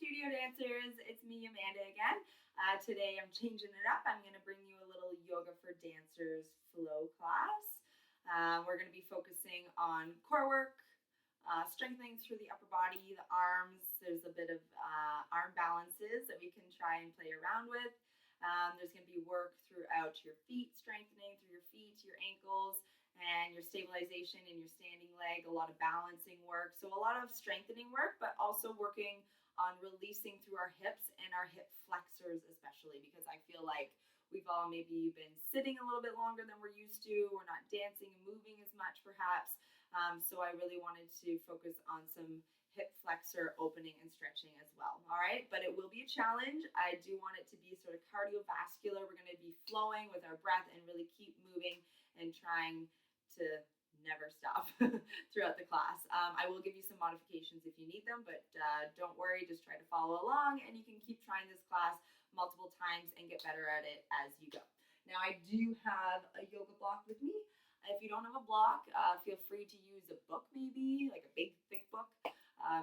studio dancers. It's me, Amanda, again. Today I'm changing it up. I'm going to bring you a little yoga for dancers flow class. We're going to be focusing on core work, strengthening through the upper body, the arms. There's a bit of arm balances that we can try and play around with. There's going to be work throughout your feet, strengthening through your feet, your ankles, and your stabilization in your standing leg, a lot of balancing work. So a lot of strengthening work, but also working on releasing through our hips and our hip flexors, especially because I feel like we've all maybe been sitting a little bit longer than we're used to. We're not dancing and moving as much, perhaps. So I really wanted to focus on some hip flexor opening and stretching as well. All right, but it will be a challenge. I do want it to be sort of cardiovascular. We're going to be flowing with our breath and really keep moving and trying to never stop throughout the class. I will give you some modifications if you need them, but don't worry, just try to follow along and you can keep trying this class multiple times and get better at it as you go. Now I do have a yoga block with me. If you don't have a block, feel free to use a book, maybe like a big thick book,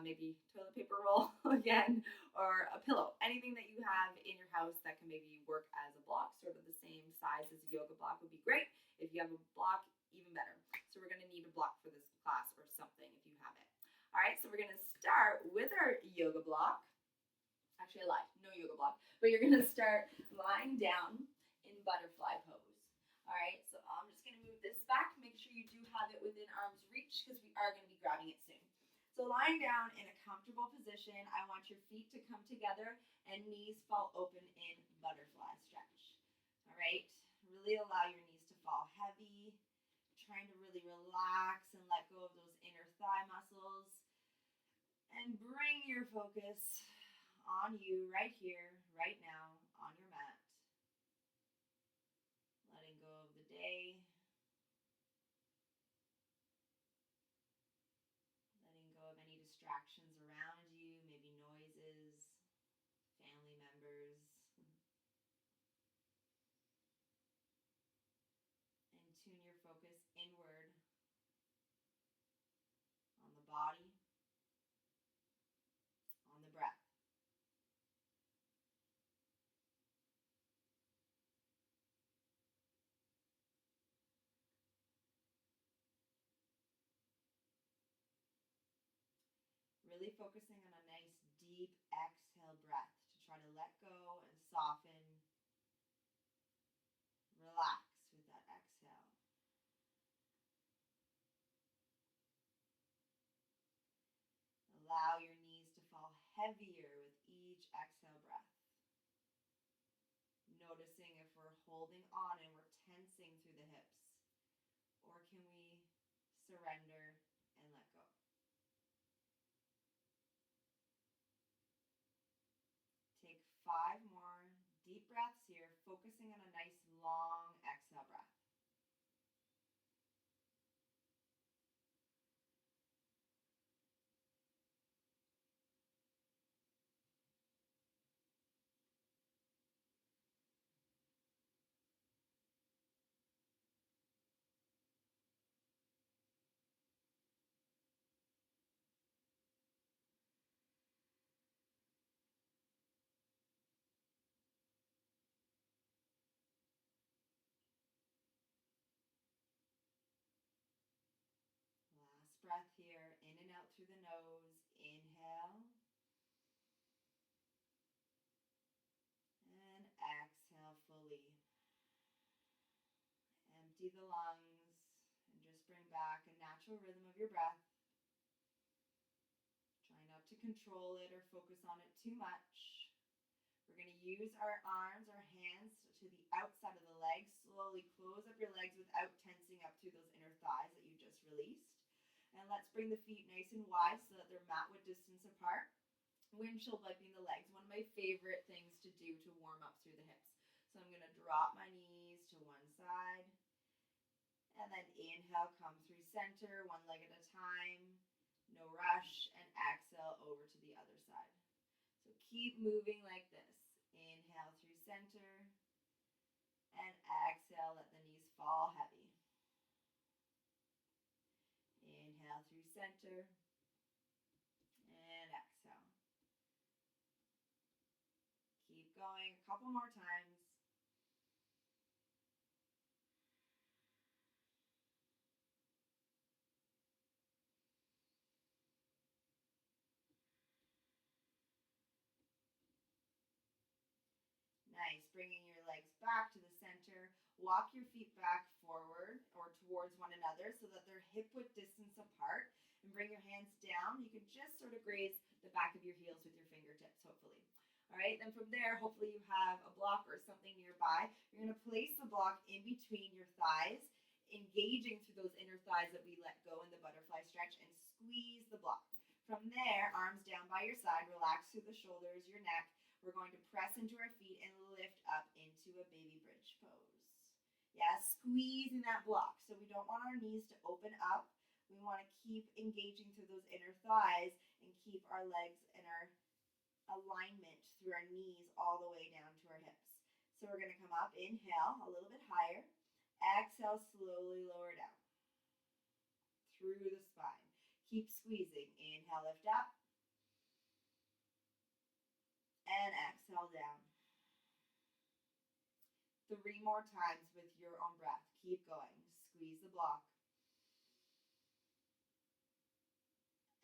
maybe toilet paper roll again, or a pillow, anything that you have in your house that can maybe work as a block, sort of the same size as a yoga block would be great. If you have a block, even better. So we're going to need a block for this class or something if you have it. All right, so we're going to start with our yoga block. Actually, I lied, no yoga block, but you're going to start lying down in butterfly pose. All right, so I'm just going to move this back. Make sure you do have it within arm's reach because we are going to be grabbing it soon. So lying down in a comfortable position, I want your feet to come together and knees fall open in butterfly stretch. All right, really allow your knees to fall heavy, trying to really relax and let go of those inner thigh muscles and bring your focus on you right here, right now, on your mat. Letting go of the day, letting go of any distractions around you, maybe noises, family members, and tune your focus inward on the body, on the breath. Really focusing on a nice deep exhale breath to try to let go and soften, relax with that exhale. Allow your knees to fall heavier with each exhale breath. Noticing if we're holding on and we're tensing through the hips, or can we surrender and let go? Take 5 more deep breaths here, focusing on a nice long exhale breath. Last breath here, in and out through the nose. Inhale. And exhale fully. Empty the lungs and just bring back a natural rhythm of your breath. Try not to control it or focus on it too much. We're going to use our arms, our hands to the outside of the legs. Slowly close up your legs without tensing up through those inner thighs that you just released. And let's bring the feet nice and wide so that they're mat width distance apart. Windshield wiping the legs, one of my favorite things to do to warm up through the hips. So I'm going to drop my knees to one side. And then inhale, come through center, one leg at a time. No rush. And exhale over to the other side. So keep moving like this. Inhale through center. And exhale, let the knees fall heavy. Inhale through center. And exhale. couple more times. Nice. Bringing your legs back to the center. Walk your feet back forward or towards one another so that they're hip width distance apart. And bring your hands down. You can just sort of graze the back of your heels with your fingertips, hopefully. All right, then from there, hopefully you have a block or something nearby. You're going to place the block in between your thighs, engaging through those inner thighs that we let go in the butterfly stretch, and squeeze the block. From there, arms down by your side, relax through the shoulders, your neck. We're going to press into our feet and lift up into a baby bridge pose. Yeah, squeezing that block. So we don't want our knees to open up. We want to keep engaging through those inner thighs and keep our legs and our alignment through our knees all the way down to our hips. So we're going to come up, inhale a little bit higher. Exhale, slowly lower down through the spine. Keep squeezing. Inhale, lift up. And exhale down. 3 more times with your own breath. Keep going. Squeeze the block.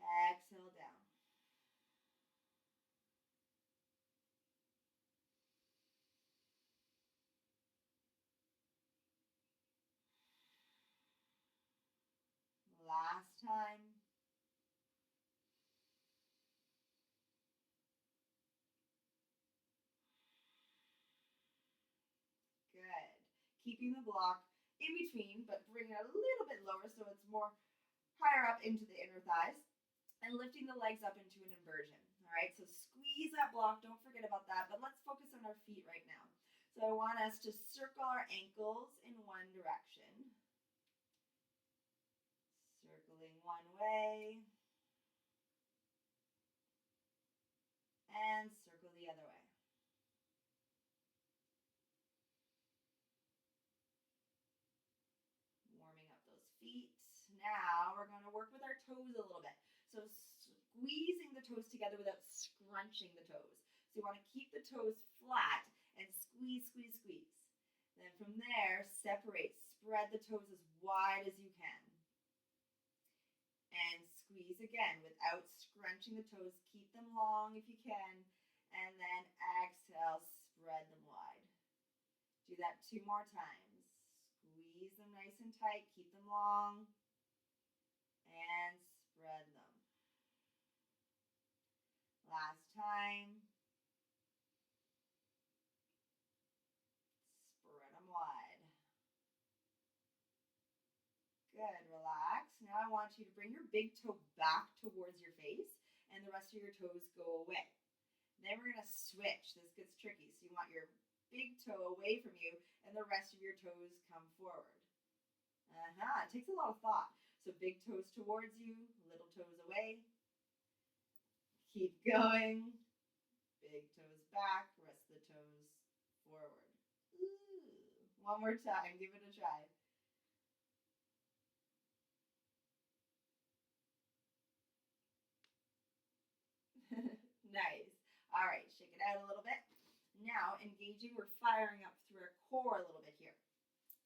Exhale down. Last time. Good. Keeping the block in between, but bringing it a little bit lower so it's more higher up into the inner thighs, and lifting the legs up into an inversion. All right, so squeeze that block. Don't forget about that, but let's focus on our feet right now. So I want us to circle our ankles in one direction. Circling one way. And circle the other way. Warming up those feet. Now we're going to work with our toes a little bit. So squeezing the toes together without scrunching the toes. So you want to keep the toes flat and squeeze, squeeze, squeeze. Then from there, separate. Spread the toes as wide as you can. And squeeze again without scrunching the toes. Keep them long if you can. And then exhale, spread them wide. Do that 2 more times. Squeeze them nice and tight. Keep them long. And spread them. Last time. Spread them wide. Good, relax. Now I want you to bring your big toe back towards your face and the rest of your toes go away. Then we're going to switch. This gets tricky. So you want your big toe away from you and the rest of your toes come forward. It takes a lot of thought. So big toes towards you, little toes away. Keep going. Big toes back, rest of the toes forward. Ooh. One more time. Give it a try. Nice. All right, shake it out a little bit. Now, engaging, we're firing up through our core a little bit here.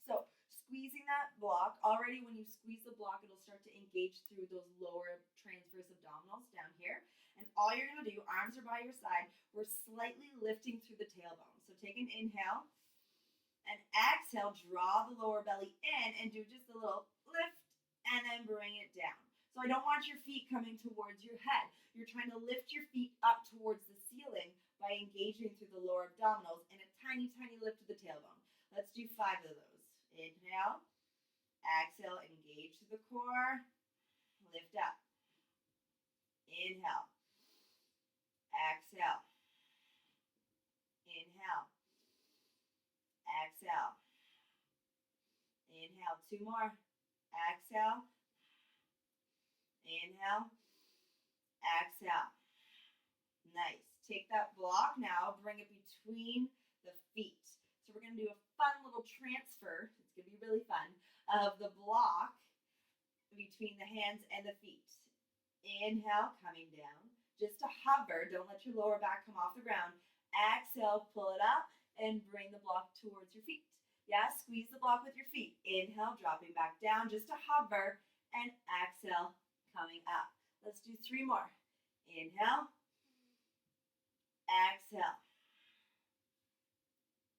So, squeezing that block, already when you squeeze the block, it'll start to engage through those lower transverse abdominals down here. And all you're going to do, arms are by your side, we're slightly lifting through the tailbone. So, take an inhale and exhale, draw the lower belly in and do just a little lift and then bring it down. So I don't want your feet coming towards your head. You're trying to lift your feet up towards the ceiling by engaging through the lower abdominals and a tiny, tiny lift of the tailbone. Let's do 5 of those. Inhale, exhale, engage through the core, lift up. Inhale, exhale, inhale, exhale, inhale. 2 more. Exhale. Inhale, exhale. Nice. Take that block now, bring it between the feet. So we're going to do a fun little transfer, it's going to be really fun, of the block between the hands and the feet. Inhale, coming down. Just to hover, don't let your lower back come off the ground. Exhale, pull it up and bring the block towards your feet. Yeah, squeeze the block with your feet. Inhale, dropping back down just to hover, and exhale, coming up. Let's do 3 more. Inhale, exhale.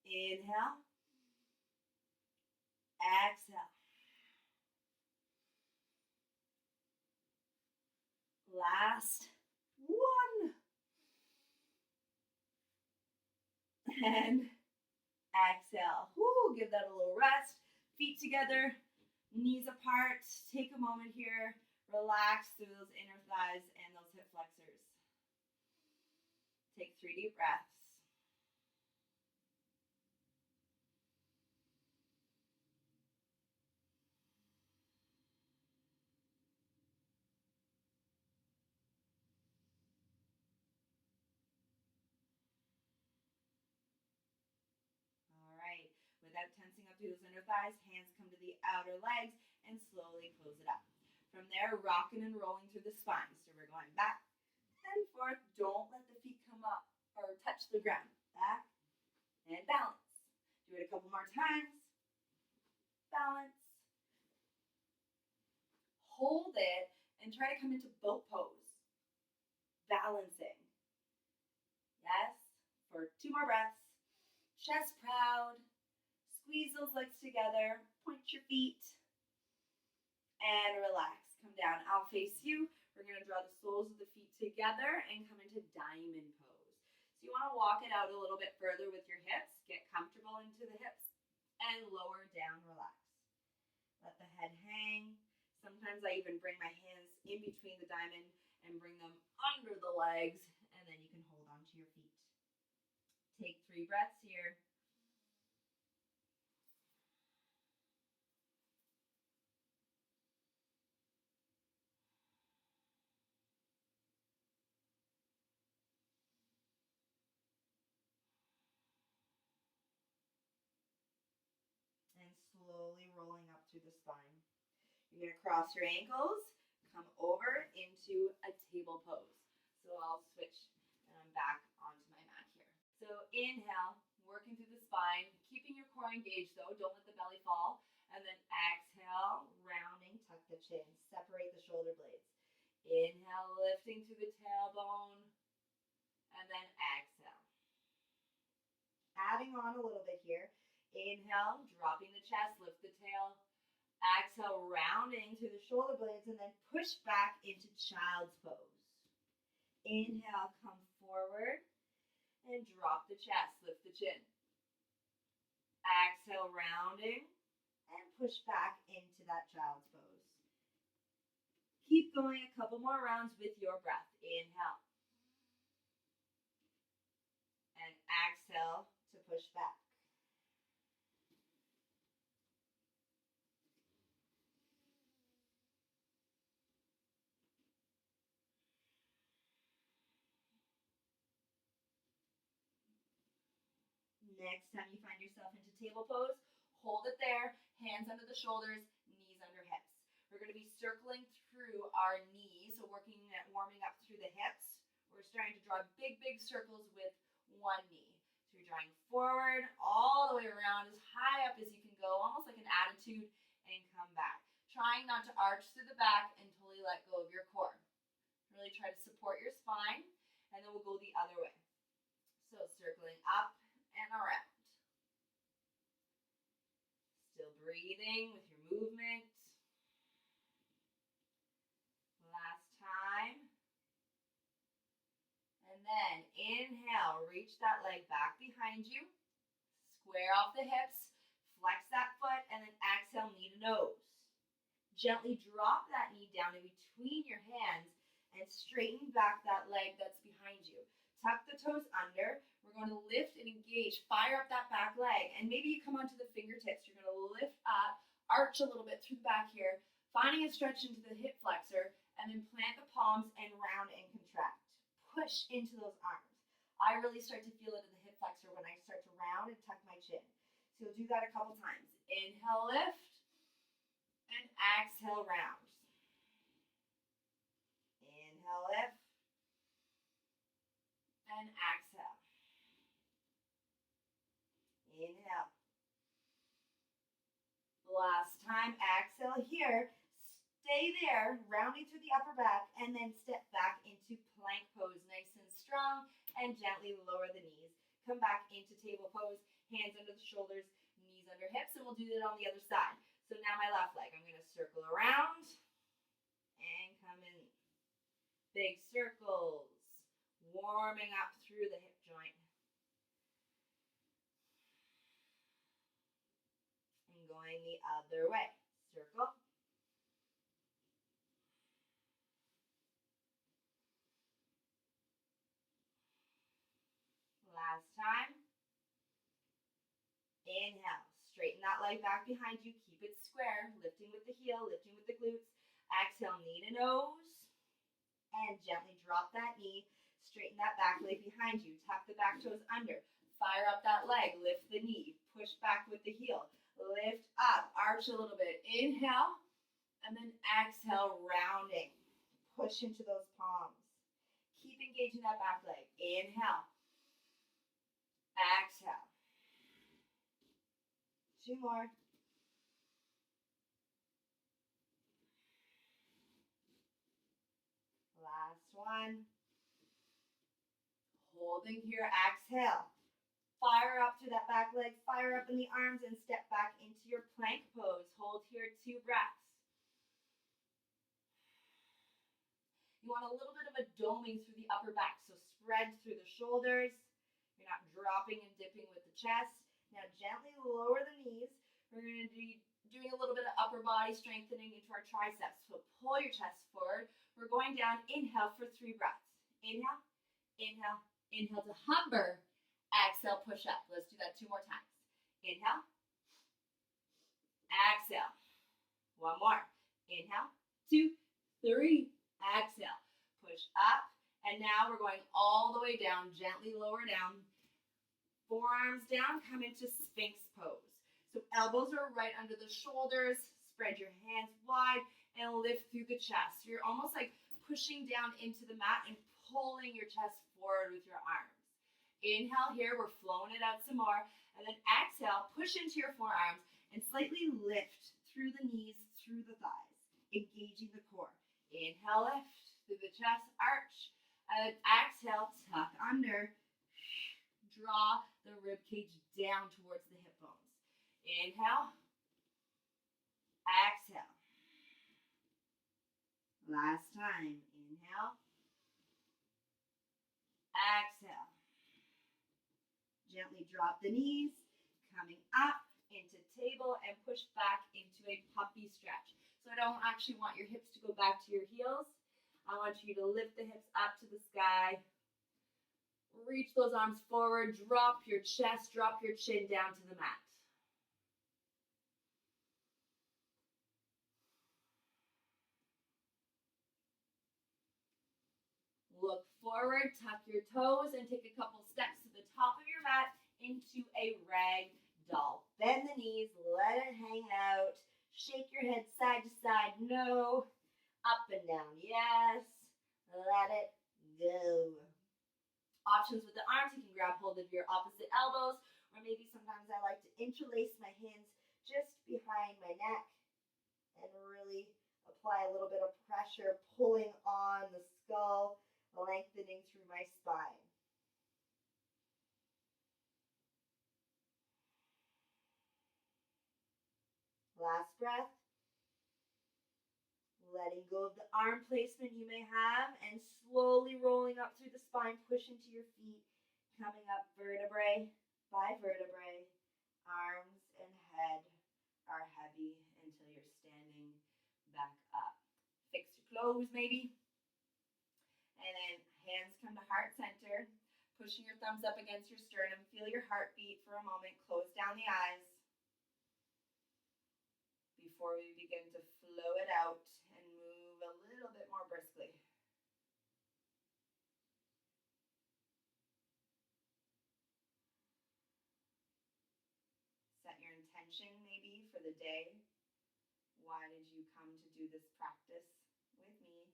Inhale, exhale. Last one. And exhale. Woo, give that a little rest. Feet together, knees apart. Take a moment here. Relax through those inner thighs and those hip flexors. Take 3 deep breaths. All right. Without tensing up through those inner thighs, hands come to the outer legs and slowly close it up. From there, rocking and rolling through the spine. So we're going back and forth. Don't let the feet come up or touch the ground. Back and balance. Do it a couple more times. Balance. Hold it and try to come into boat pose. Balancing. Yes. For 2 more breaths. Chest proud. Squeeze those legs together. Point your feet. And relax. Come down. I'll face you. We're going to draw the soles of the feet together and come into diamond pose. So you want to walk it out a little bit further with your hips. Get comfortable into the hips. And lower down. Relax. Let the head hang. Sometimes I even bring my hands in between the diamond and bring them under the legs, and then you can hold on to your feet. Take 3 breaths here. And slowly rolling up through the spine. You're going to cross your ankles, come over into a table pose. So I'll switch and I'm back onto my mat here. So inhale, working through the spine, keeping your core engaged though, don't let the belly fall. And then exhale, rounding, tuck the chin, separate the shoulder blades. Inhale, lifting through the tailbone, and then exhale. Adding on a little bit here. Inhale, dropping the chest, lift the tail. Exhale, rounding through the shoulder blades, and then push back into child's pose. Inhale, come forward, and drop the chest, lift the chin. Exhale, rounding, and push back into that child's pose. Keep going a couple more rounds with your breath. Inhale. And exhale to push back. Next time you find yourself into table pose, hold it there, hands under the shoulders, knees under hips. We're going to be circling through our knees, so working at warming up through the hips. We're starting to draw big, big circles with one knee. So you're drawing forward, all the way around, as high up as you can go, almost like an attitude, and come back. Trying not to arch through the back and totally let go of your core. Really try to support your spine, and then we'll go the other way. So circling up and around. Still breathing with your movement. Last time. And then inhale, reach that leg back behind you. Square off the hips, flex that foot, and then exhale, knee to nose. Gently drop that knee down in between your hands and straighten back that leg that's behind you. Tuck the toes under. We're going to lift and engage. Fire up that back leg. And maybe you come onto the fingertips. You're going to lift up, arch a little bit through the back here, finding a stretch into the hip flexor, and then plant the palms and round and contract. Push into those arms. I really start to feel it in the hip flexor when I start to round and tuck my chin. So you'll do that a couple times. Inhale, lift, and exhale, round. Inhale, lift, and exhale. Last time, exhale here. Stay there, rounding through the upper back, and then step back into plank pose, nice and strong, and gently lower the knees. Come back into table pose, hands under the shoulders, knees under hips, and we'll do that on the other side. So now my left leg, I'm going to circle around and come in. Big circles, warming up through the hip joint. And going the other way. Circle. Last time. Inhale. Straighten that leg back behind you. Keep it square. Lifting with the heel, lifting with the glutes. Exhale, knee to nose. And gently drop that knee. Straighten that back leg behind you. Tuck the back toes under. Fire up that leg. Lift the knee. Push back with the heel. Lift up. Arch a little bit. Inhale. And then exhale, rounding. Push into those palms. Keep engaging that back leg. Inhale. Exhale. 2 more. Last one. Holding here, exhale. Fire up through that back leg, fire up in the arms, and step back into your plank pose. Hold here 2 breaths. You want a little bit of a doming through the upper back, so spread through the shoulders. You're not dropping and dipping with the chest. Now gently lower the knees. We're going to be doing a little bit of upper body strengthening into our triceps. So pull your chest forward. We're going down. Inhale for 3 breaths. Inhale, inhale, inhale to hover. Exhale, push up. Let's do that 2 more times. Inhale. Exhale. 1 more. Inhale. 2, 3. Exhale. Push up. And now we're going all the way down. Gently lower down. Forearms down. Come into Sphinx pose. So elbows are right under the shoulders. Spread your hands wide and lift through the chest. So you're almost like pushing down into the mat and pulling your chest forward with your arms. Inhale here, we're flowing it out some more. And then exhale, push into your forearms and slightly lift through the knees, through the thighs, engaging the core. Inhale, lift through the chest, arch. And then exhale, tuck under. Draw the rib cage down towards the hip bones. Inhale. Exhale. Last time. Inhale. Exhale. Gently drop the knees, coming up into table and push back into a puppy stretch. So I don't actually want your hips to go back to your heels. I want you to lift the hips up to the sky. Reach those arms forward, drop your chest, drop your chin down to the mat. Look forward, tuck your toes, and take a couple steps to the top of your mat into a rag doll. Bend the knees, let it hang out. Shake your head side to side, no. Up and down, yes. Let it go. Options with the arms, you can grab hold of your opposite elbows, or maybe sometimes I like to interlace my hands just behind my neck and really apply a little bit of pressure, pulling on the skull, lengthening through my spine. Last breath. Letting go of the arm placement you may have and slowly rolling up through the spine, push into your feet, coming up vertebrae by vertebrae. Arms and head are heavy until you're standing back up. Fix your clothes maybe. And then hands come to heart center, pushing your thumbs up against your sternum. Feel your heartbeat for a moment. Close down the eyes before we begin to flow it out and move a little bit more briskly. Set your intention maybe for the day. Why did you come to do this practice with me?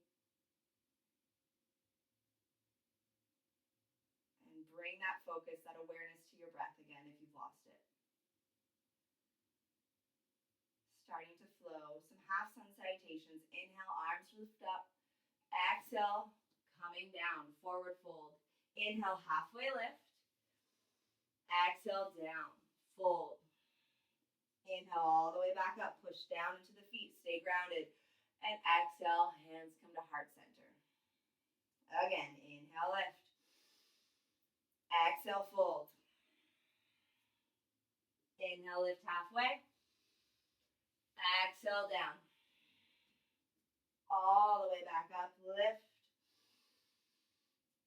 And bring that focus, that awareness to your breath again if you've lost it. half sun salutations. Inhale, arms lift up. Exhale, coming down, forward fold. Inhale, halfway lift. Exhale, down, fold. Inhale all the way back up, push down into the feet, stay grounded. And exhale, hands come to heart center. Again, inhale, lift. Exhale, fold. Inhale, lift halfway. Exhale, down. All the way back up, lift.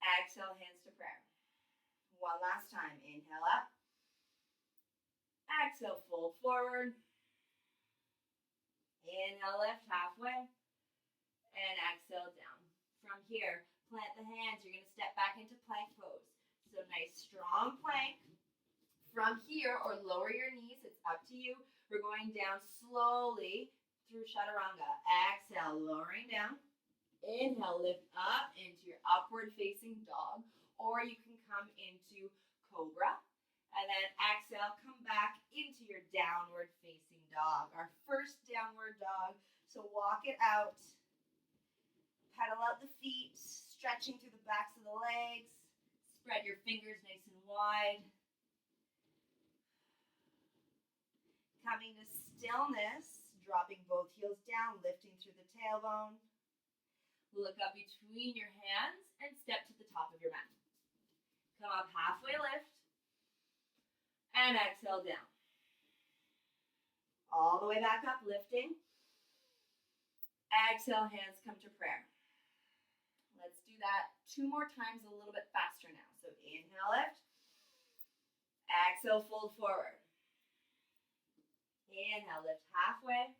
Exhale, hands to prayer. One last time, inhale up. Exhale, fold forward. Inhale, lift halfway. And exhale, down. From here, plant the hands. You're going to step back into plank pose. So nice, strong plank. From here, or lower your knees, it's up to you. We're going down slowly through chaturanga. Exhale, lowering down. Inhale, lift up into your upward facing dog, or you can come into cobra. And then exhale, come back into your downward facing dog. Our first downward dog. So walk it out. Pedal out the feet, stretching through the backs of the legs. Spread your fingers nice and wide. Coming to stillness, dropping both heels down, lifting through the tailbone. Look up between your hands and step to the top of your mat. Come up halfway lift. And exhale down. All the way back up, lifting. Exhale, hands come to prayer. Let's do that 2 more times a little bit faster now. So inhale, lift. Exhale, fold forward. Inhale, lift halfway.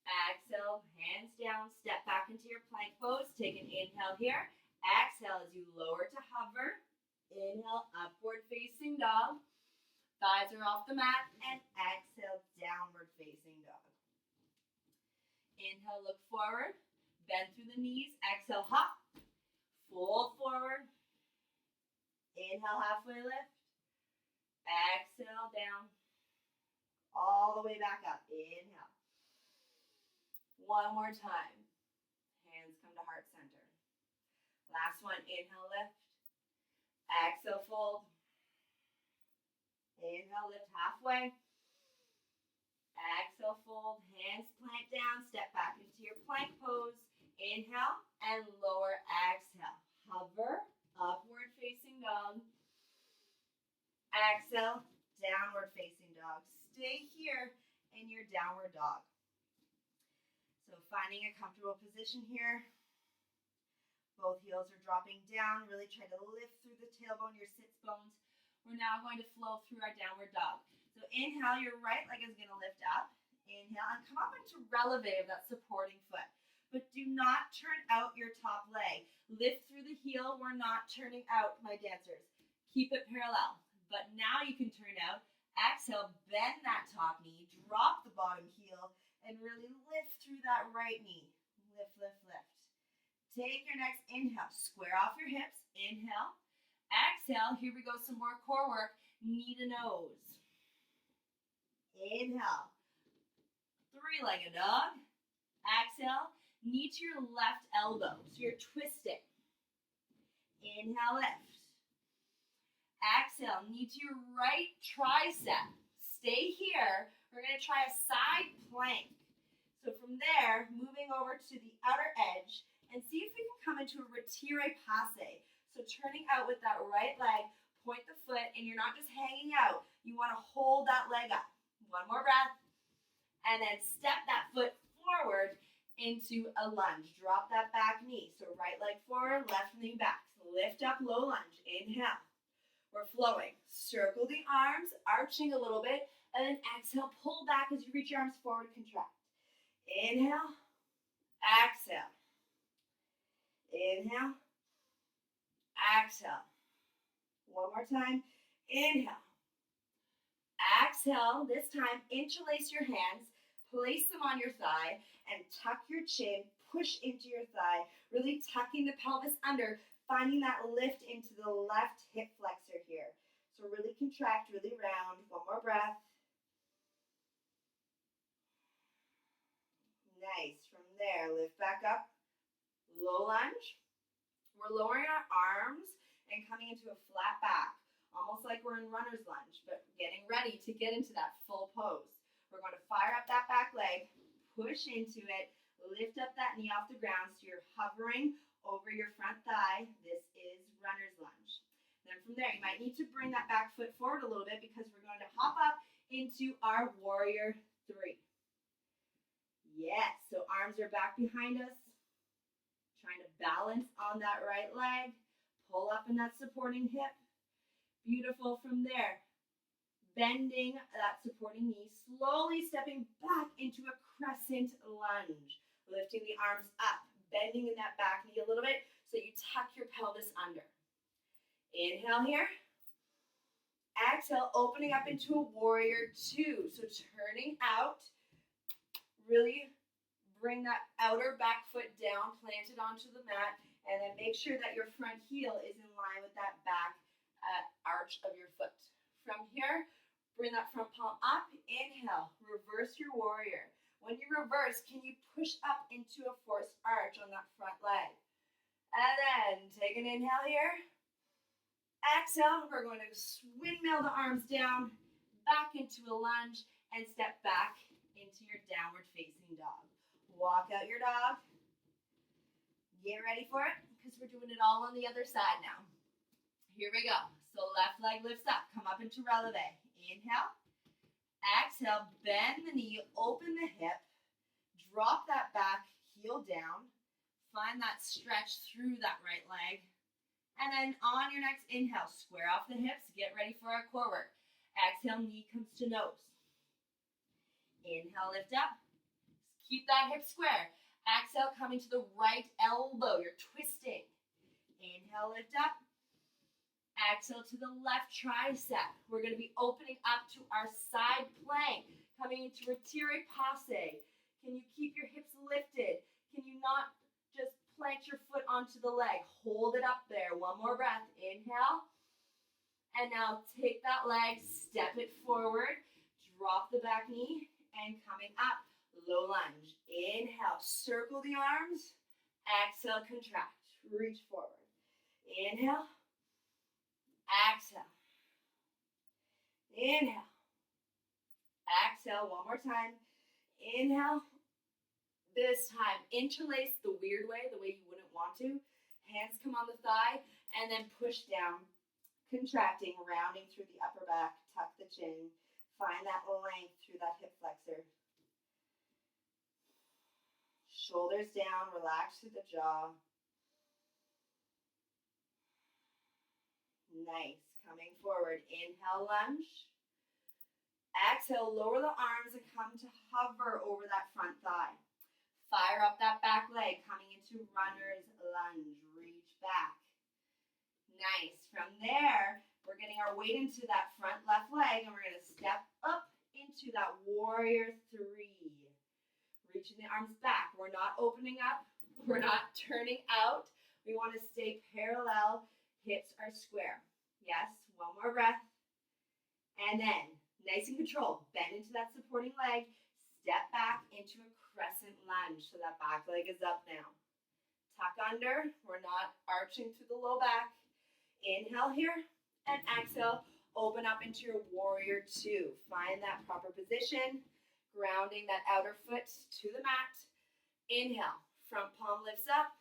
Exhale, hands down. Step back into your plank pose. Take an inhale here. Exhale as you lower to hover. Inhale, upward facing dog. Thighs are off the mat. And exhale, downward facing dog. Inhale, look forward. Bend through the knees. Exhale, hop. Fold forward. Inhale, halfway lift. Exhale, down. All the way back up. Inhale. One more time. Hands come to heart center. Last one. Inhale, lift. Exhale, fold. Inhale, lift halfway. Exhale, fold. Hands plant down. Step back into your plank pose. Inhale and lower. Exhale. Hover. Upward facing dog. Exhale. Downward facing dog. Stay here in your downward dog. So finding a comfortable position here. Both heels are dropping down. Really try to lift through the tailbone, your sits bones. We're now going to flow through our downward dog. So inhale, your right leg is going to lift up. Inhale and come up into releve, that supporting foot. But do not turn out your top leg. Lift through the heel. We're not turning out, my dancers. Keep it parallel. But now you can turn out. Exhale, bend that top knee. Drop the bottom heel. And really lift through that right knee. Lift, lift, lift. Take your next inhale. Square off your hips. Inhale. Exhale. Here we go. Some more core work. Knee to nose. Inhale. 3-legged dog. Exhale. Knee to your left elbow. So you're twisting. Inhale, lift. Exhale. Knee to your right tricep. Stay here. We're going to try a side plank. So from there, moving over to the outer edge and see if we can come into a retire passe. So turning out with that right leg, point the foot, and you're not just hanging out. You want to hold that leg up. One more breath. And then step that foot forward into a lunge. Drop that back knee. So right leg forward, left knee back. So lift up, low lunge. Inhale. We're flowing. Circle the arms, arching a little bit. And then exhale, pull back as you reach your arms forward, contract. Inhale. Exhale. Inhale. Exhale. One more time. Inhale. Exhale. This time, interlace your hands. Place them on your thigh and tuck your chin, push into your thigh, really tucking the pelvis under, finding that lift into the left hip flexor here. So really contract, really round. One more breath. Nice. From there, lift back up. Low lunge. We're lowering our arms and coming into a flat back, almost like we're in runner's lunge, but getting ready to get into that full pose. We're going to fire up that back leg, push into it, lift up that knee off the ground so you're hovering over your front thigh. This is runner's lunge. Then from there, you might need to bring that back foot forward a little bit because we're going to hop up into our warrior three. Yes, so arms are back behind us. Trying to balance on that right leg. Pull up in that supporting hip. Beautiful from there. Bending that supporting knee. Slowly stepping back into a crescent lunge. Lifting the arms up. Bending in that back knee a little bit so you tuck your pelvis under. Inhale here. Exhale, opening up into a warrior two. So turning out. Really bring that outer back foot down, plant it onto the mat, and then make sure that your front heel is in line with that back arch of your foot. From here, bring that front palm up. Inhale, reverse your warrior. When you reverse, can you push up into a forced arch on that front leg? And then take an inhale here. Exhale, we're going to windmill the arms down, back into a lunge, and step back into your downward facing dog. Walk out your dog. Get ready for it because we're doing it all on the other side now. Here we go. So left leg lifts up. Come up into releve. Inhale. Exhale. Bend the knee. Open the hip. Drop that back heel down. Find that stretch through that right leg. And then on your next inhale, square off the hips. Get ready for our core work. Exhale, knee comes to nose. Inhale, lift up. Keep that hip square. Exhale, coming to the right elbow. You're twisting. Inhale, lift up. Exhale to the left tricep. We're going to be opening up to our side plank. Coming into retire passe. Can you keep your hips lifted? Can you not just plant your foot onto the leg? Hold it up there. One more breath. Inhale. And now take that leg, step it forward. Drop the back knee. And coming up. Low lunge. Inhale, circle the arms. Exhale, contract. Reach forward. Inhale. Exhale. Inhale. Exhale, one more time. Inhale. This time, interlace the weird way, the way you wouldn't want to. Hands come on the thigh, and then push down. Contracting, rounding through the upper back. Tuck the chin. Find that length through that hip flexor. Shoulders down, relax through the jaw. Nice. Coming forward. Inhale, lunge. Exhale, lower the arms and come to hover over that front thigh. Fire up that back leg, coming into runner's lunge. Reach back. Nice. From there, we're getting our weight into that front left leg, and we're going to step up into that warrior three. Reaching the arms back. We're not opening up. We're not turning out. We want to stay parallel. Hips are square. Yes, one more breath. And then, nice and controlled. Bend into that supporting leg. Step back into a crescent lunge. So that back leg is up now. Tuck under. We're not arching through the low back. Inhale here. And exhale. Open up into your warrior two. Find that proper position. Grounding that outer foot to the mat. Inhale, front palm lifts up,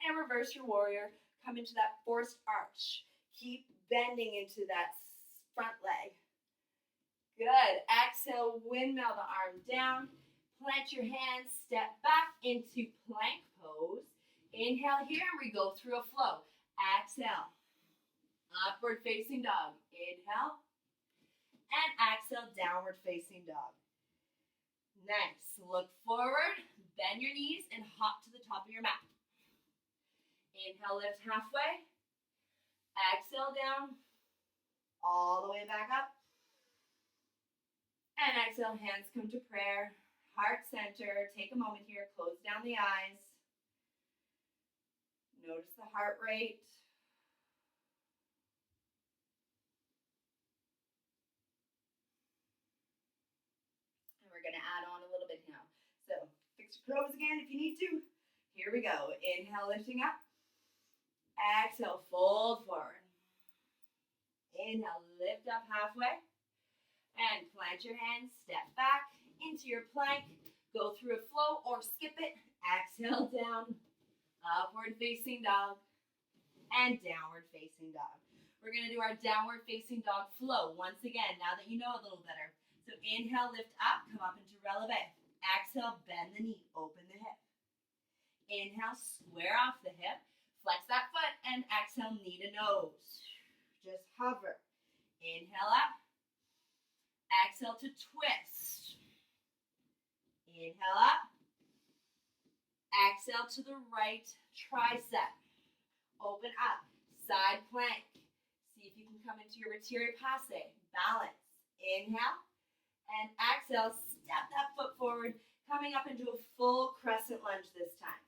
and reverse your warrior. Come into that forced arch. Keep bending into that front leg. Good. Exhale, windmill the arm down. Plant your hands, step back into plank pose. Inhale here, we go through a flow. Exhale, upward facing dog. Inhale, and exhale, downward facing dog. Nice. Look forward, bend your knees, and hop to the top of your mat. Inhale, lift halfway. Exhale down, all the way back up. And exhale, hands come to prayer. Heart center. Take a moment here, close down the eyes. Notice the heart rate. We're going to add on a little bit now. So fix to close again if you need to. Here we go. Inhale, lifting up. Exhale, fold forward. Inhale, lift up halfway. And plant your hands, step back into your plank. Go through a flow or skip it. Exhale down. Upward facing dog. And downward facing dog. We're going to do our downward facing dog flow once again, now that you know a little better. So inhale, lift up, come up into releve. Exhale, bend the knee, open the hip. Inhale, square off the hip, flex that foot, and exhale, knee to nose. Just hover. Inhale up. Exhale to twist. Inhale up. Exhale to the right tricep. Open up. Side plank. See if you can come into your retire passe. Balance. Inhale. And exhale. Step that foot forward. Coming up into a full crescent lunge this time.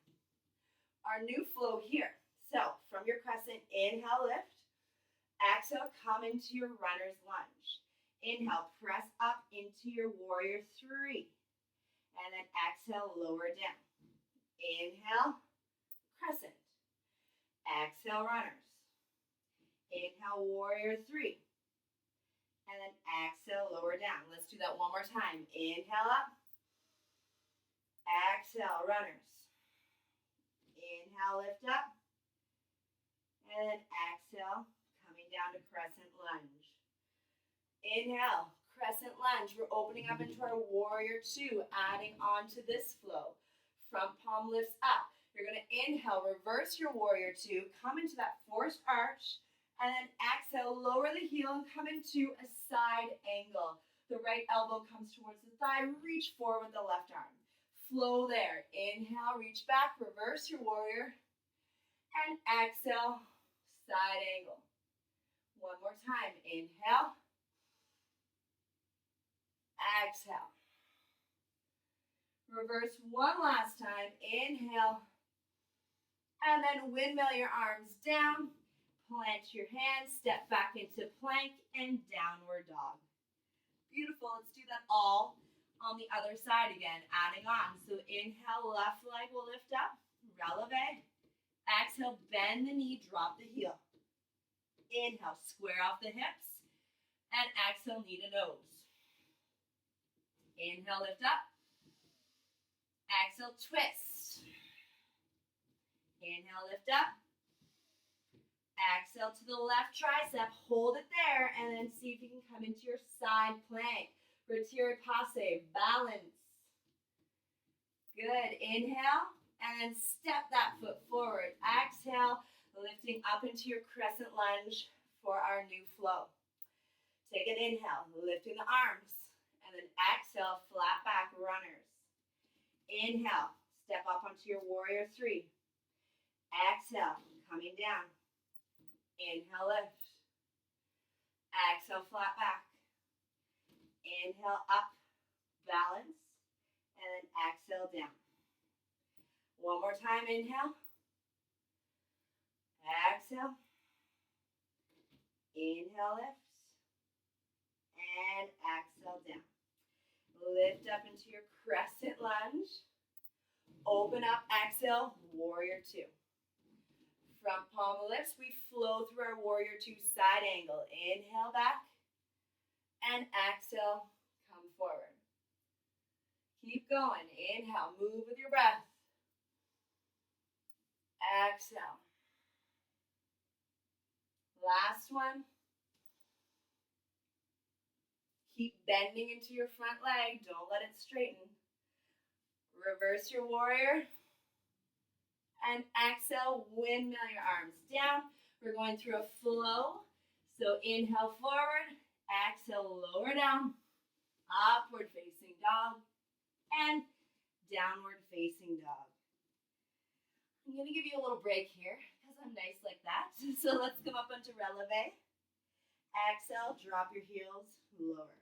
Our new flow here. So from your crescent, inhale, lift. Exhale, come into your runner's lunge. Inhale, press up into your warrior three. And then exhale, lower down. Inhale, crescent. Exhale, runners. Inhale, warrior three. And then exhale, lower down. Let's do that one more time. Inhale up. Exhale, runners. Inhale, lift up. And then exhale, coming down to crescent lunge. Inhale, crescent lunge. We're opening up into our warrior two, adding on to this flow. Front palm lifts up. You're going to inhale, reverse your warrior two, come into that forced arch, and then exhale, lower the heel and come into a side angle. The right elbow comes towards the thigh, reach forward with the left arm. Flow there. Inhale, reach back, reverse your warrior, and exhale, side angle. One more time. Inhale. Exhale. Reverse one last time. Inhale. And then windmill your arms down. Plant your hands. Step back into plank and downward dog. Beautiful. Let's do that all on the other side again. Adding on. So inhale, left leg will lift up. Releve. Exhale, bend the knee, drop the heel. Inhale, square off the hips. And exhale, knee to nose. Inhale, lift up. Exhale, twist. Inhale, lift up. Exhale to the left tricep. Hold it there. And then see if you can come into your side plank. Retire passe. Balance. Good. Inhale. And then step that foot forward. Exhale. Lifting up into your crescent lunge for our new flow. Take an inhale. Lifting the arms. And then exhale, flat back runners. Inhale, step up onto your warrior three. Exhale, coming down. Inhale, lift. Exhale, flat back. Inhale, up, balance. And then exhale, down. One more time, inhale. Exhale. Inhale, lift. And exhale, down. Lift up into your crescent lunge. Open up, exhale, warrior two. Front palm lifts, we flow through our warrior two side angle. Inhale back, and exhale, come forward. Keep going. Inhale, move with your breath. Exhale. Last one. Keep bending into your front leg. Don't let it straighten. Reverse your warrior. And exhale, windmill your arms down. We're going through a flow. So inhale forward. Exhale, lower down. Upward facing dog. And downward facing dog. I'm going to give you a little break here because I'm nice like that. So let's come up onto releve. Exhale, drop your heels, lower.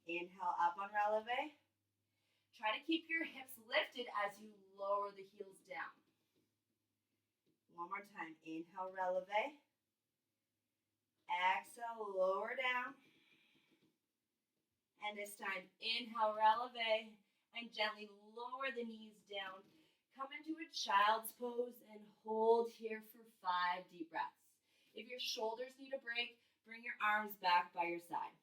Inhale up on releve. Try to keep your hips lifted as you lower the heels down. One more time. Inhale, releve. Exhale, lower down. And this time, inhale, releve. and gently lower the knees down. Come into a child's pose and hold here for 5 deep breaths. If your shoulders need a break, bring your arms back by your side.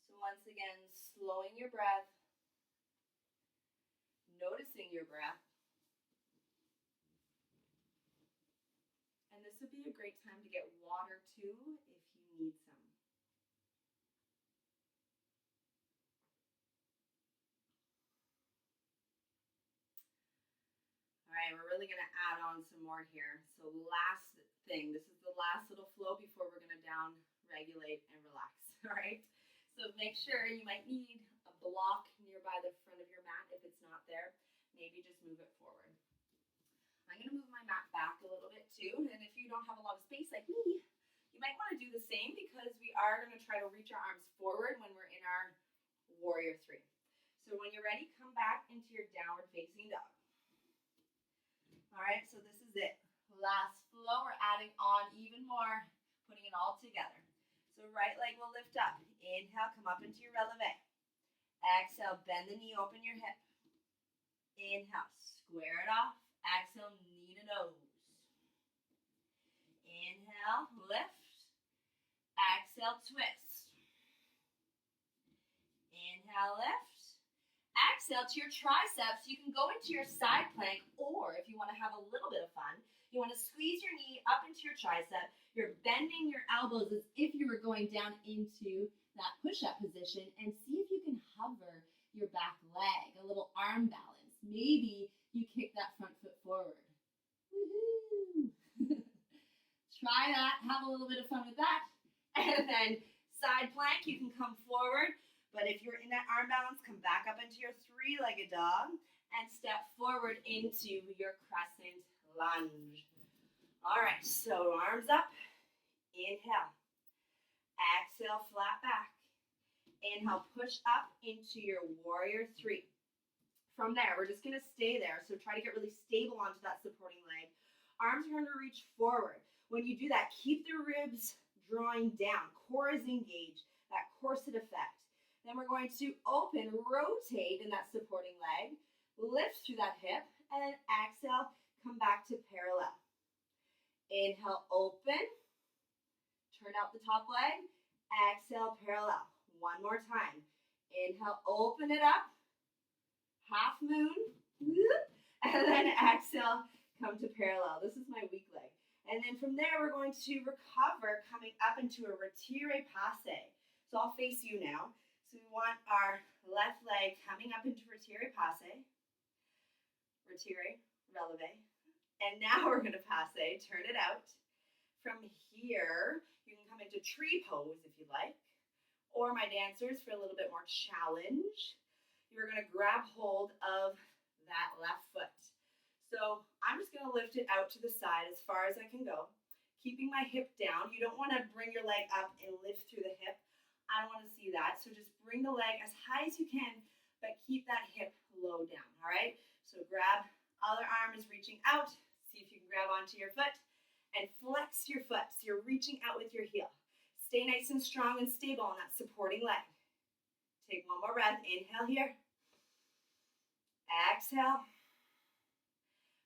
So once again, slowing your breath, noticing your breath. And this would be a great time to get water too if you need some. All right, we're really going to add on some more here. So last thing, this is the last little flow before we're going to down, regulate, and relax. All right, so make sure you might need a block nearby the front of your mat. If it's not there, maybe just move it forward. I'm going to move my mat back a little bit too, and if you don't have a lot of space like me, you might want to do the same because we are going to try to reach our arms forward when we're in our warrior 3. So when you're ready, come back into your downward facing dog. All right, so this is it. Last flow, we're adding on even more, putting it all together. So right leg will lift up. Inhale, come up into your releve. Exhale, bend the knee, open your hip. Inhale, square it off. Exhale, knee to nose. Inhale, lift. Exhale, twist. Inhale, lift. Exhale to your triceps. You can go into your side plank, or if you want to have a little bit of fun, you want to squeeze your knee up into your tricep. You're bending your elbows as if you were going down into that push-up position, and see if you can hover your back leg, a little arm balance. Maybe you kick that front foot forward. Woohoo! Try that, have a little bit of fun with that. And then side plank, you can come forward. But if you're in that arm balance, come back up into your 3-legged dog and step forward into your crescent lunge. All right, so arms up. Inhale. Exhale, flat back. Inhale, push up into your warrior 3. From there, we're just going to stay there. So try to get really stable onto that supporting leg. Arms are going to reach forward. When you do that, keep the ribs drawing down. Core is engaged, that corset effect. Then we're going to open, rotate in that supporting leg, lift through that hip, and then exhale, come back to parallel. Inhale, open, turn out the top leg, exhale, parallel. One more time. Inhale, open it up, half moon, and then exhale, come to parallel. This is my weak leg. And then from there, we're going to recover, coming up into a retire passe. So I'll face you now. So we want our left leg coming up into retire passe, retire, releve. And now we're going to passe, turn it out. From here, you can come into tree pose if you like. Or my dancers, for a little bit more challenge, you're going to grab hold of that left foot. So I'm just going to lift it out to the side as far as I can go, keeping my hip down. You don't want to bring your leg up and lift through the hip. I don't want to see that. So just bring the leg as high as you can, but keep that hip low down, all right? So grab, other arm is reaching out. See if you can grab onto your foot and flex your foot. So you're reaching out with your heel. Stay nice and strong and stable on that supporting leg. Take one more breath. Inhale here. Exhale.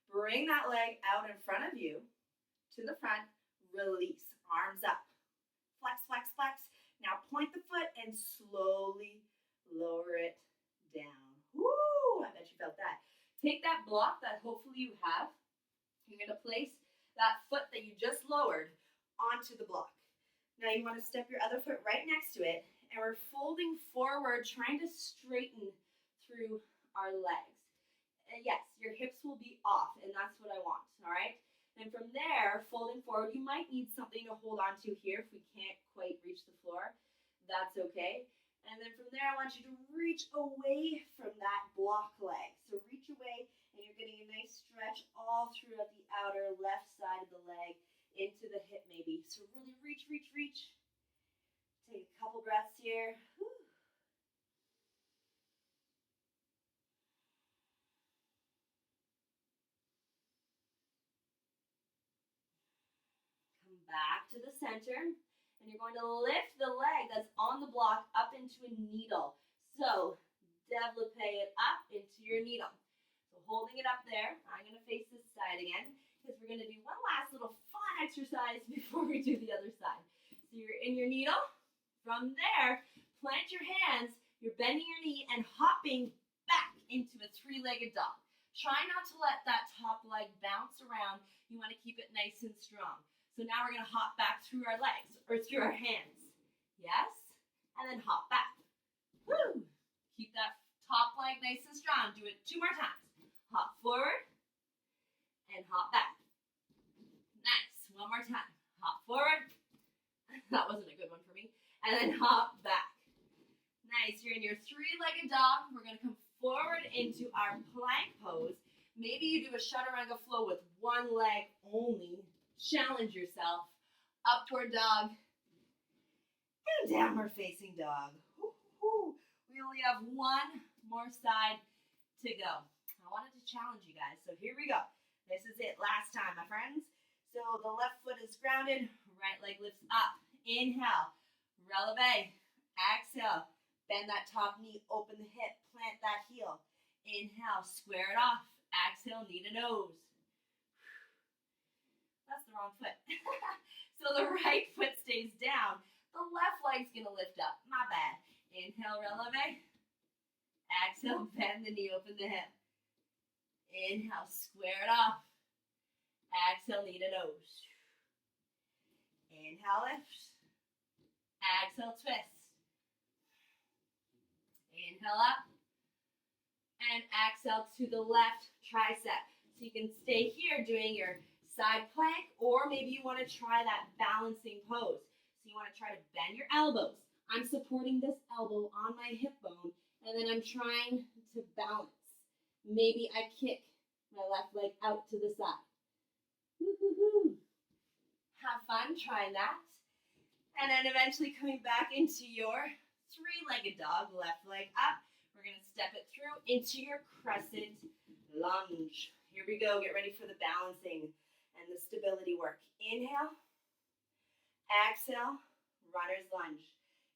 Bring that leg out in front of you to the front. Release. Arms up. Flex, flex, flex. Now point the foot and slowly lower it down. Woo! I bet you felt that. Take that block that hopefully you have. You're going to place that foot that you just lowered onto the block. Now you want to step your other foot right next to it, and we're folding forward, trying to straighten through our legs. And yes, your hips will be off, and that's what I want, all right? And from there, folding forward, you might need something to hold on to here if we can't quite reach the floor. That's okay. And then from there, I want you to reach away from that block leg. So reach away, and you're getting a nice stretch all throughout the outer left side of the leg. into the hip maybe. So really reach, reach, reach. Take a couple breaths here. Whew. Come back to the center, and you're going to lift the leg that's on the block up into a needle. So développe it up into your needle. So holding it up there, I'm going to face this side again, because we're going to do one last little fun exercise before we do the other side. So you're in your needle. From there, plant your hands, you're bending your knee and hopping back into a three-legged dog. Try not to let that top leg bounce around. You want to keep it nice and strong. So now we're going to hop back through our legs, or through our hands. Yes? And then hop back. Woo! Keep that top leg nice and strong. Do it 2 more times. Hop forward and hop back. Nice. 1 more time. Hop forward. That wasn't a good one for me. And then hop back. Nice. You're in your three-legged dog. We're going to come forward into our plank pose. Maybe you do a chaturanga flow with one leg only. Challenge yourself. Upward dog. And downward facing dog. We only have 1 more side to go. I wanted to challenge you guys, so here we go. This is it, last time, my friends. So the left foot is grounded, right leg lifts up. Inhale, releve. Exhale, bend that top knee, open the hip, plant that heel. Inhale, square it off. Exhale, knee to nose. That's the wrong foot. So the right foot stays down. The left leg's gonna lift up. My bad. Inhale, releve. Exhale, bend the knee, open the hip. Inhale, square it off. Exhale, knee to nose. Inhale, lift. Exhale, twist. Inhale up. And exhale to the left tricep. So you can stay here doing your side plank, or maybe you want to try that balancing pose. So you want to try to bend your elbows. I'm supporting this elbow on my hip bone, and then I'm trying to balance. Maybe I kick my left leg out to the side. Woo-hoo-hoo. Have fun trying that. And then eventually coming back into your three-legged dog, left leg up. We're going to step it through into your crescent lunge. Here we go. Get ready for the balancing and the stability work. Inhale. Exhale. Runner's lunge.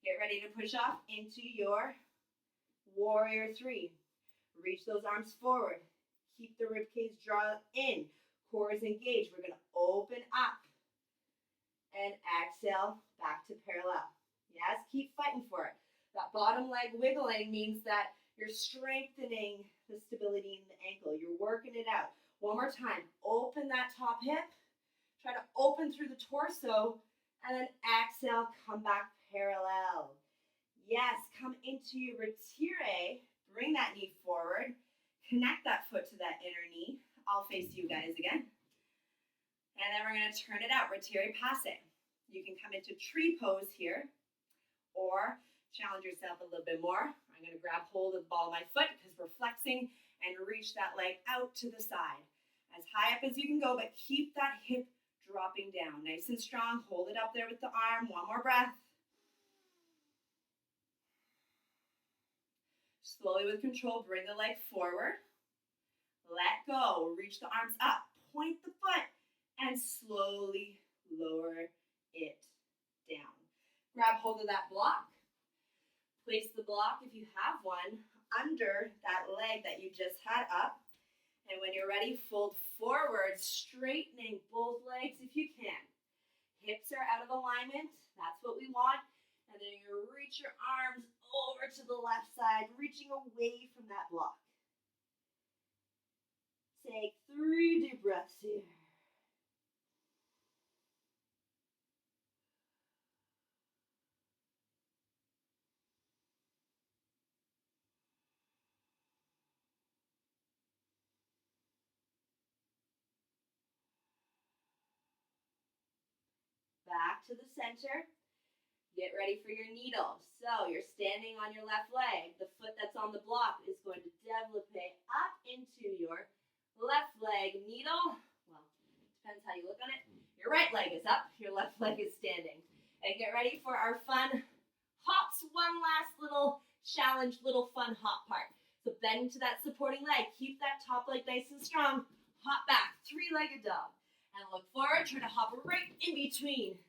Get ready to push off into your warrior 3. Reach those arms forward. Keep the ribcage draw in. Core is engaged. We're going to open up. And exhale, back to parallel. Yes, keep fighting for it. That bottom leg wiggling means that you're strengthening the stability in the ankle. You're working it out. One more time. Open that top hip. Try to open through the torso. And then exhale, come back parallel. Yes, come into your retire. Bring that knee forward. Connect that foot to that inner knee. I'll face you guys again. And then we're going to turn it out, retire passe. You can come into tree pose here, or challenge yourself a little bit more. I'm going to grab hold of the ball of my foot because we're flexing, and reach that leg out to the side. As high up as you can go, but keep that hip dropping down. Nice and strong. Hold it up there with the arm. One more breath. Slowly with control, bring the leg forward. Let go. Reach the arms up. Point the foot. And slowly lower it down. Grab hold of that block. Place the block, if you have one, under that leg that you just had up. And when you're ready, fold forward, straightening both legs if you can. Hips are out of alignment. That's what we want. And then you reach your arms over to the left side, reaching away from that block. Take 3 deep breaths here. Back to the center. Get ready for your needle. So you're standing on your left leg. The foot that's on the block is going to développe up into your left leg. Needle, well, depends how you look on it. Your right leg is up, your left leg is standing. And get ready for our fun hops. One last little challenge, little fun hop part. So bend into that supporting leg. Keep that top leg nice and strong. Hop back, three-legged dog. And look forward, try to hop right in between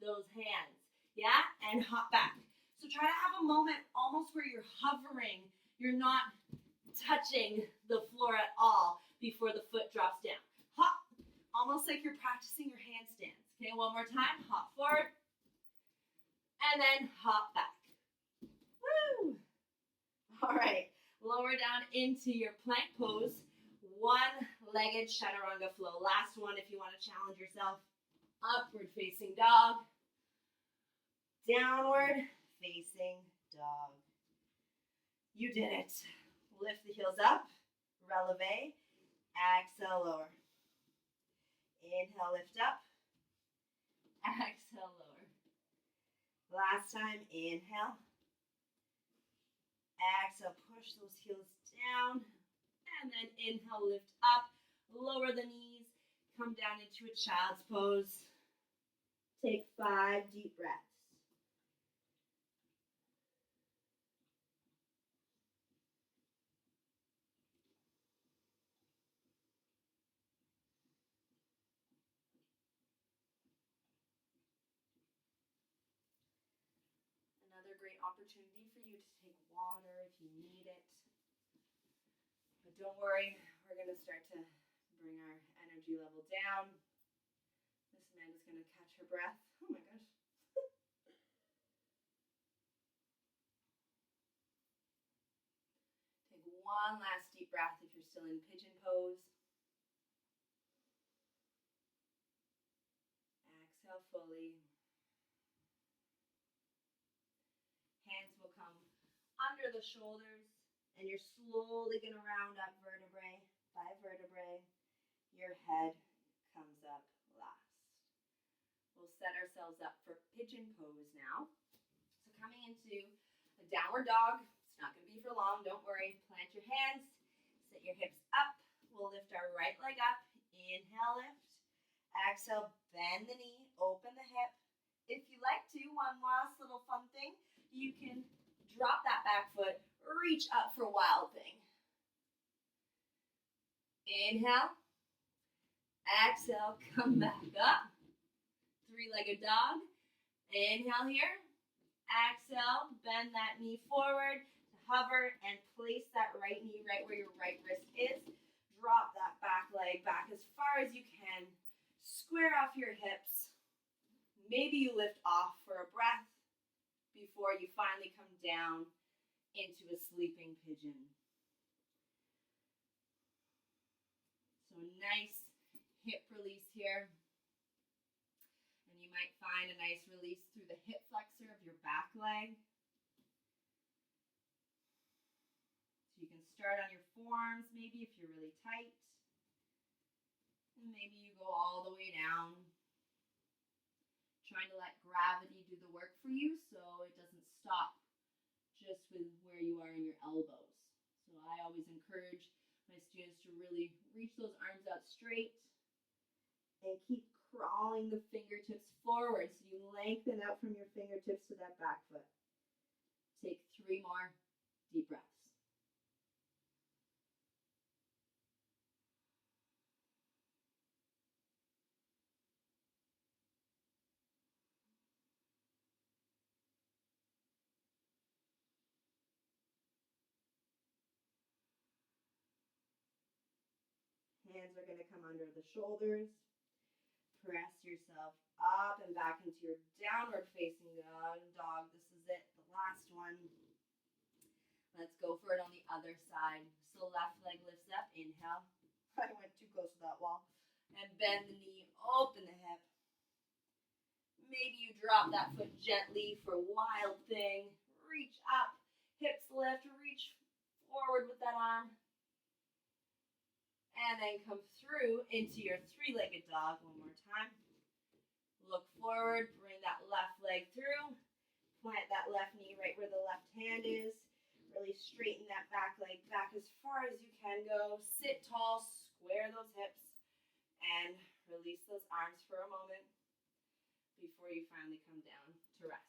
those hands. Yeah, and hop back. So try to have a moment almost where you're hovering. You're not touching the floor at all before the foot drops down. Hop, almost like you're practicing your handstands. Okay, one more time. Hop forward. And then hop back. Woo! All right, lower down into your plank pose. One-legged chaturanga flow. Last one if you want to challenge yourself. Upward facing dog. Downward facing dog. You did it. Lift the heels up. Releve. Exhale, lower. Inhale, lift up. Exhale, lower. Last time, inhale. Exhale, push those heels down. And then inhale, lift up. Lower the knees. Come down into a child's pose. Take 5 deep breaths. Another great opportunity for you to take water if you need it. But don't worry, we're going to start to bring our energy level down. Miss Amanda's going to catch her breath. Oh my gosh. Take one last deep breath if you're still in pigeon pose. Exhale fully. Hands will come under the shoulders, and you're slowly going to round up vertebrae by vertebrae. Your head comes up last. We'll set ourselves up for pigeon pose now. So coming into a downward dog. It's not going to be for long, don't worry. Plant your hands, sit your hips up. We'll lift our right leg up. Inhale, lift. Exhale, bend the knee, open the hip. If you like to, one last little fun thing. You can drop that back foot, reach up for wild thing. Inhale. Exhale, come back up. Three-legged dog. Inhale here. Exhale, bend that knee forward, hover, and place that right knee right where your right wrist is. Drop that back leg back as far as you can. Square off your hips. Maybe you lift off for a breath before you finally come down into a sleeping pigeon. So nice hip release here. And you might find a nice release through the hip flexor of your back leg. So you can start on your forearms maybe if you're really tight. And maybe you go all the way down. Trying to let gravity do the work for you so it doesn't stop just with where you are in your elbows. So I always encourage my students to really reach those arms out straight and keep crawling the fingertips forward so you lengthen out from your fingertips to that back foot. Take 3 more deep breaths. Hands are going to come under the shoulders. Press yourself up and back into your downward facing dog. This is it, the last one. Let's go for it on the other side. So left leg lifts up, inhale. I went too close to that wall. And bend the knee, open the hip. Maybe you drop that foot gently for wild thing. Reach up, hips lift, reach forward with that arm. And then come through into your three-legged dog one more time. Look forward, bring that left leg through. Plant that left knee right where the left hand is. Really straighten that back leg back as far as you can go. Sit tall, square those hips, and Release those arms for a moment before you finally come down to rest.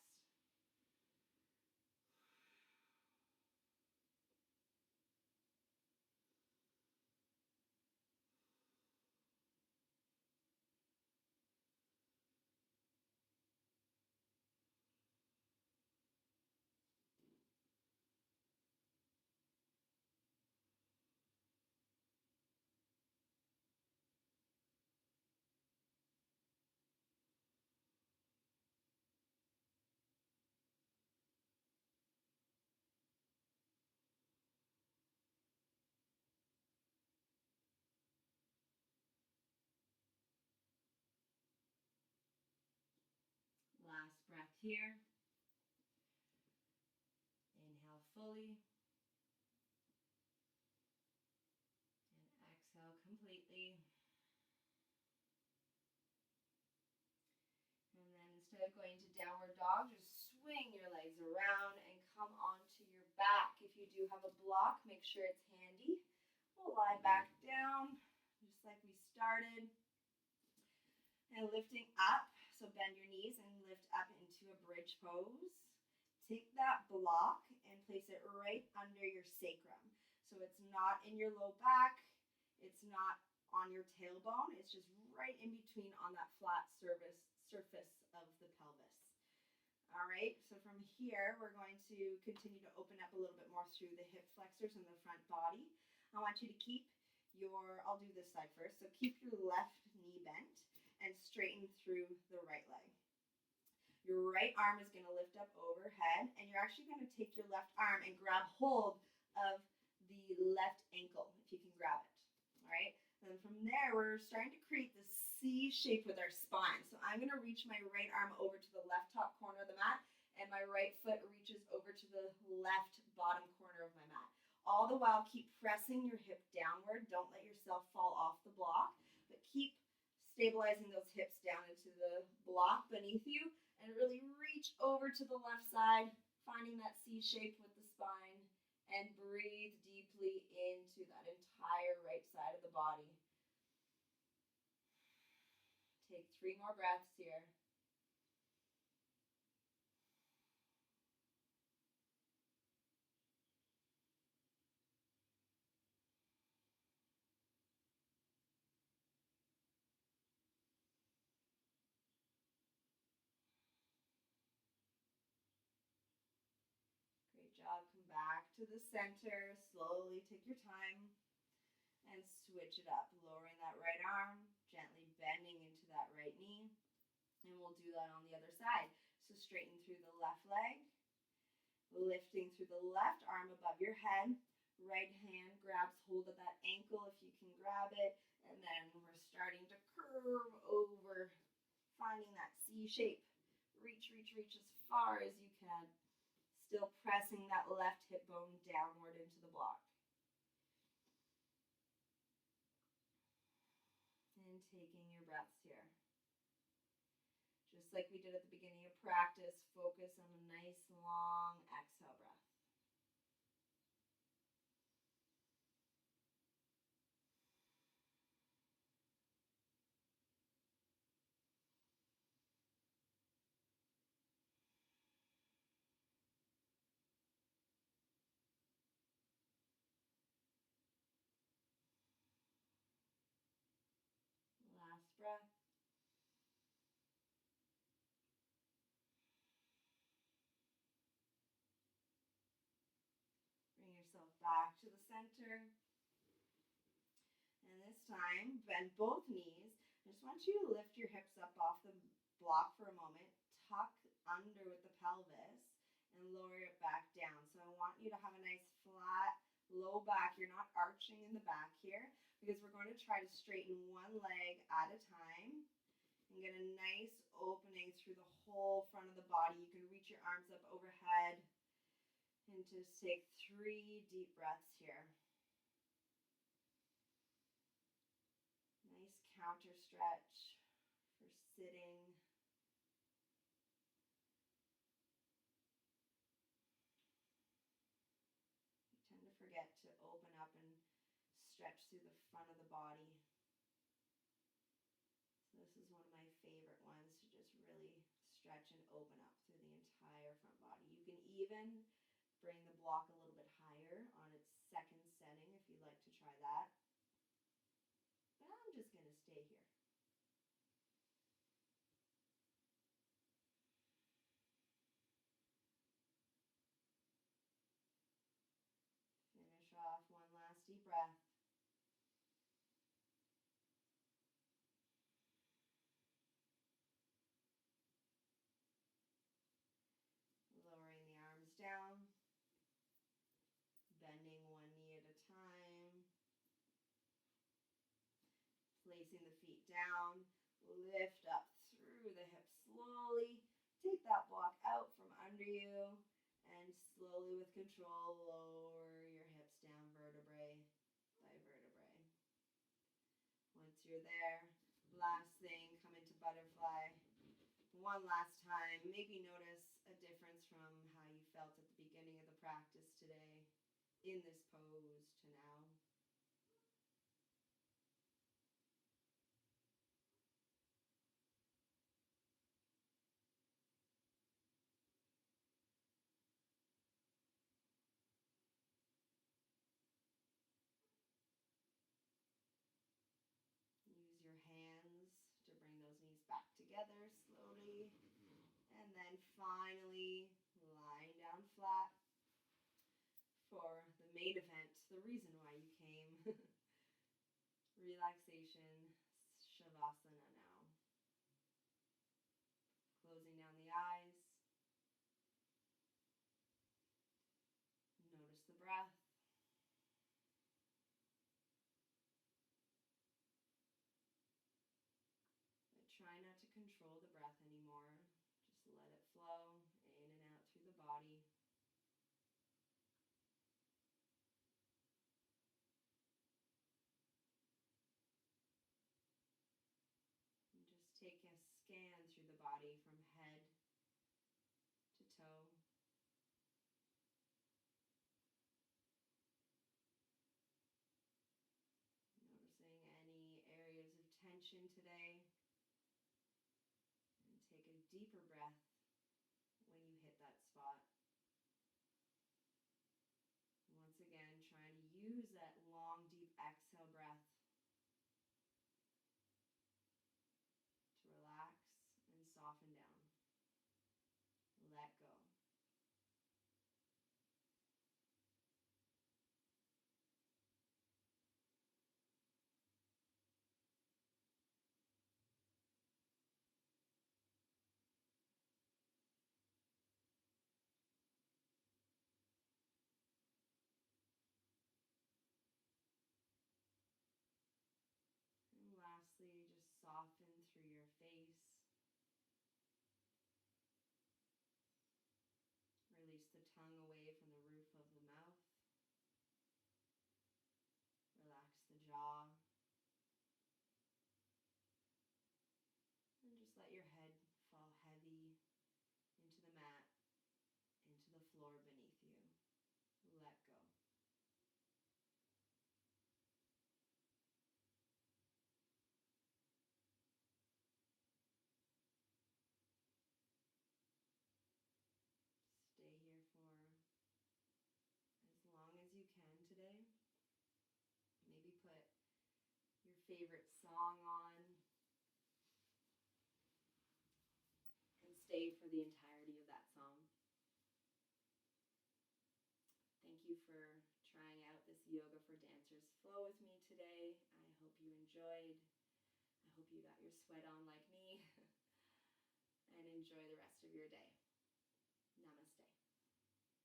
Last breath here. Inhale fully. And exhale completely. And then instead of going to downward dog, just swing your legs around and come onto your back. If you do have a block, make sure it's handy. We'll lie back down, just like we started. And lifting up, so bend your knees and lift up into a bridge pose. Take that block and place it right under your sacrum. So it's not in your low back, it's not on your tailbone, it's just right in between on that flat surface of the pelvis. All right, so from here, we're going to continue to open up a little bit more through the hip flexors and the front body. I want you to keep I'll do this side first, so keep your left knee bent and straighten through the right leg. Your right arm is going to lift up overhead, and you're actually going to take your left arm and grab hold of the left ankle, if you can grab it. All right, and then from there, we're starting to create this C shape with our spine. So I'm going to reach my right arm over to the left top corner of the mat, and my right foot reaches over to the left bottom corner of my mat. All the while, keep pressing your hip downward. Don't let yourself fall off the block, but keep stabilizing those hips down into the block beneath you, and really reach over to the left side, finding that C shape with the spine, and breathe deeply into that entire right side of the body. Take 3 more breaths here. Great job. Come back to the center. Slowly take your time and switch it up. Lowering that right arm, gently bending into that right knee. And we'll do that on the other side. So straighten through the left leg, lifting through the left arm above your head. Right hand grabs hold of that ankle if you can grab it. And then we're starting to curve over, finding that C shape. Reach, reach, reach as far as you can. Still pressing that left hip bone downward into the block. And taking your breaths here. Just like we did at the beginning of practice, focus on a nice long exhale breath. Last breath. Bring yourself back to the center. And this time, bend both knees. I just want you to lift your hips up off the block for a moment. Tuck under with the pelvis and lower it back down. So I want you to have a nice flat, low back. You're not arching in the back here because we're going to try to straighten one leg at a time and get a nice opening through the whole front of the body. You can reach your arms up overhead and just take 3 deep breaths here. Nice counter stretch for sitting. You tend to forget to open up and stretch through the front of the body. This is one of my favorite ones to just really stretch and open up through the entire front body. You can even bring the block a little bit higher on its second setting if you'd like to try that. But I'm just going to stay here. Finish off one last deep breath. Lowering the arms down, bending one knee at a time, placing the feet down, lift up through the hips slowly, take that block out from under you, and slowly with control lower your hips down vertebrae by vertebrae. Once you're there, last thing, come into butterfly. One last time, maybe notice a difference from how you felt at the beginning of the practice today in this pose to now. Use your hands to bring those knees back together slowly. And then finally, lying down flat for the main event, the reason why you came. Relaxation, Shavasana now. Closing down the eyes. Notice the breath. But try not to control the breath anymore. Just let it flow in and out through the body. And just take a scan through the body from head to toe. Noticing any areas of tension today. And take a deeper breath when you hit that spot. Once again, trying to use that long, deep exhale breath to relax and soften down. Let go. And lastly, just soften through your face. Release the tongue away from the roof of the mouth. Relax the jaw. And just let your head fall heavy into the mat, into the floor beneath you. Let go. Stay here for as long as you can today. Maybe put your favorite song on and stay for the entirety of that song. Thank you for trying out this Yoga for Dancers flow with me today. I hope you enjoyed. I hope you got your sweat on like me. And enjoy the rest of your day.